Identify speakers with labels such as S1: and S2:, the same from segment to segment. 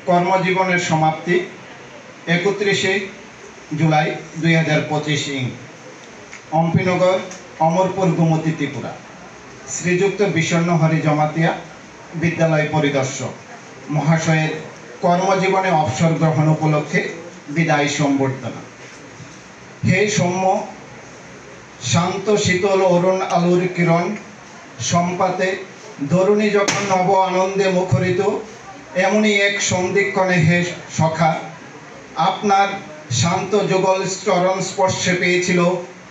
S1: কর্মজীবনের সমাপ্তি 31শে জুলাই 2025 ইং অম্পিনগর অমরপুর গোমতী ত্রিপুরা। শ্রীযুক্ত বিষণ্ণহরি জমাতিয়া বিদ্যালয় পরিদর্শক মহাশয়ের কর্মজীবনে অবসর গ্রহণ উপলক্ষে বিদায় সম্বর্ধনা। হে সৌম্য শান্ত শীতল অরুণ আলোর কিরণ সম্পাতে ধরুণী যখন নব আনন্দে মুখরিত, এমনই এক সন্ধিক্ষণে হে সখা আপনার শান্ত যুগল চরণ স্পর্শে পেয়েছিল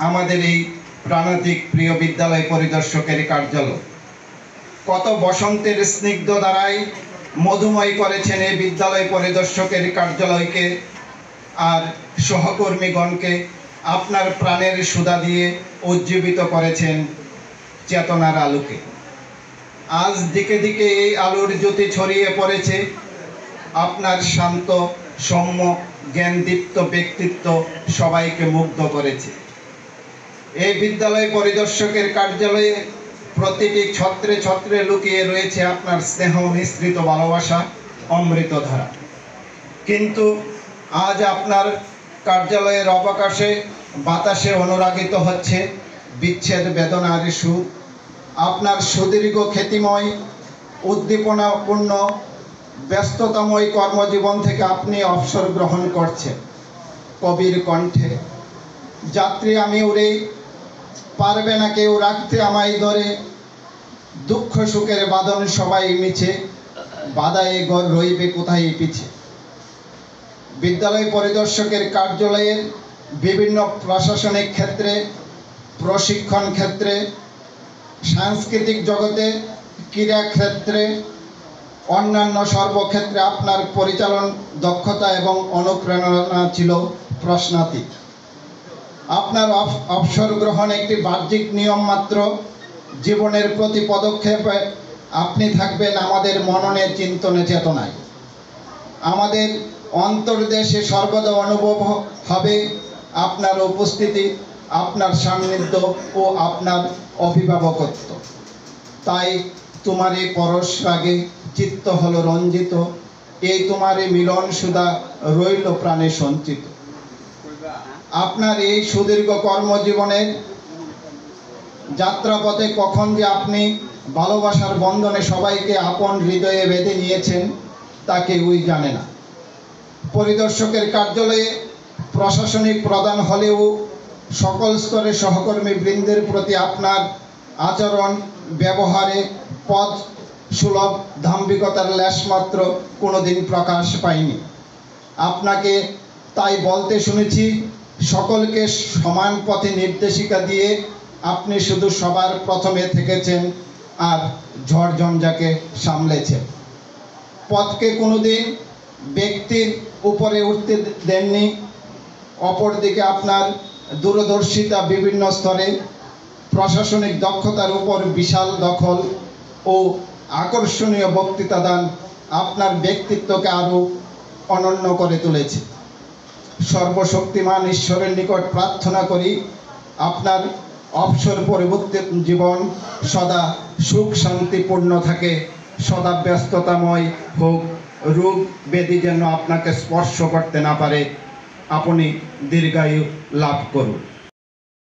S1: আমাদের এই প্রাণাতিক প্রিয় বিদ্যালয় পরিদর্শকের কার্যালয়। কত বসন্তের স্নিগ্ধ দ্বারাই মধুময় করেছেন এই বিদ্যালয় পরিদর্শকের কার্যালয়কে, আর সহকর্মীগণকে আপনার প্রাণের সুধা দিয়ে উজ্জীবিত করেছেন চেতনার আলোকে। আজ দিকে দিকে এই আলোর জ্যোতি ছড়িয়ে পড়েছে। আপনার শান্ত সৌম্য জ্ঞানদীপ্ত ব্যক্তিত্ব সবাইকে মুগ্ধ করেছে। এই বিদ্যালয় পরিদর্শকের কার্যালয়ে প্রতিটি ছত্রে ছত্রে লুকিয়ে রয়েছে আপনার স্নেহ মিশ্রিত ভালোবাসা, অমৃতধারা। কিন্তু আজ আপনার কার্যালয়ের অবকাশে বাতাসে অনুরাগিত হচ্ছে বিচ্ছেদ বেদনার সুর। আপনার সুদীর্ঘ খ্যাতিময় উদ্দীপনাপূর্ণ ব্যস্ততাময় কর্মজীবন থেকে আপনি অবসর গ্রহণ করছেন কবির কণ্ঠে। যাত্রী আমি উড়ে, পারবে না কেউ রাখতে আমায় ধরে, দুঃখ সুখের বাঁধন সবাই মিছে, বাধায় ঘর রইবে কোথায় পিছে। বিদ্যালয় পরিদর্শকের কার্যালয়ের বিভিন্ন প্রশাসনিক ক্ষেত্রে, প্রশিক্ষণ ক্ষেত্রে, সাংস্কৃতিক জগতে, ক্রীড়া ক্ষেত্রে, অন্যান্য সর্বক্ষেত্রে আপনার পরিচালন দক্ষতা এবং অনুপ্রেরণা ছিল প্রশ্নাতীত। আপনার অবসর গ্রহণ একটি বাহ্যিক নিয়ম মাত্র। জীবনের প্রতি পদক্ষেপে আপনি থাকবেন আমাদের মননে, চিন্তনে, চেতনায়। আমাদের অন্তর্দেশে সর্বদা অনুভব হবে আপনার উপস্থিতি, আপনার সান্নিধ্য ও আপনার অভিভাবকত্ব। তাই তোমারই পরশ রাগে চিত্ত হলো রঞ্জিত, এই তোমারই মিলন সুধা রইল প্রাণে সঞ্চিত। আপনার এই সুদীর্ঘ কর্মজীবনের যাত্রাপথে কখন যে আপনি ভালোবাসার বন্ধনে সবাইকে আপন হৃদয়ে বেঁধে নিয়েছেন তা কেউই জানে না। পরিদর্শকের কার্যালয়ে প্রশাসনিক প্রদান হলেও সকল স্তরের সহকর্মী বৃন্দের প্রতি আপনার আচরণ ব্যবহারে পদ সুলভ দাম্ভিকতার লেশমাত্র কোনোদিন প্রকাশ পায়নি। আপনাকে তাই বলতে শুনেছি, সকলকে সমান পথে নির্দেশিকা দিয়ে আপনি শুধু সবার প্রথমে থেকেছেন আর ঝড় ঝঞ্ঝাকে সামলেছেন। পথকে কোনোদিন ব্যক্তির উপরে উঠতে দেননি। অপরদিকে আপনার দূরদর্শিতা বিভিন্ন স্তরে, প্রশাসনিক দক্ষতার উপর বিশাল দখল ও আকর্ষণীয় বক্তৃতা দান আপনার ব্যক্তিত্বকে আরও অনন্য করে তুলেছে। সর্বশক্তিমান ঈশ্বরের নিকট প্রার্থনা করি আপনার অবসর পরবর্তী জীবন সদা সুখ শান্তিপূর্ণ থাকে, সদা ব্যস্ততাময় হোক, রোগ ব্যাধি যেন আপনাকে স্পর্শ করতে না পারে। আপনি দীর্ঘায়ু লাভ করুন।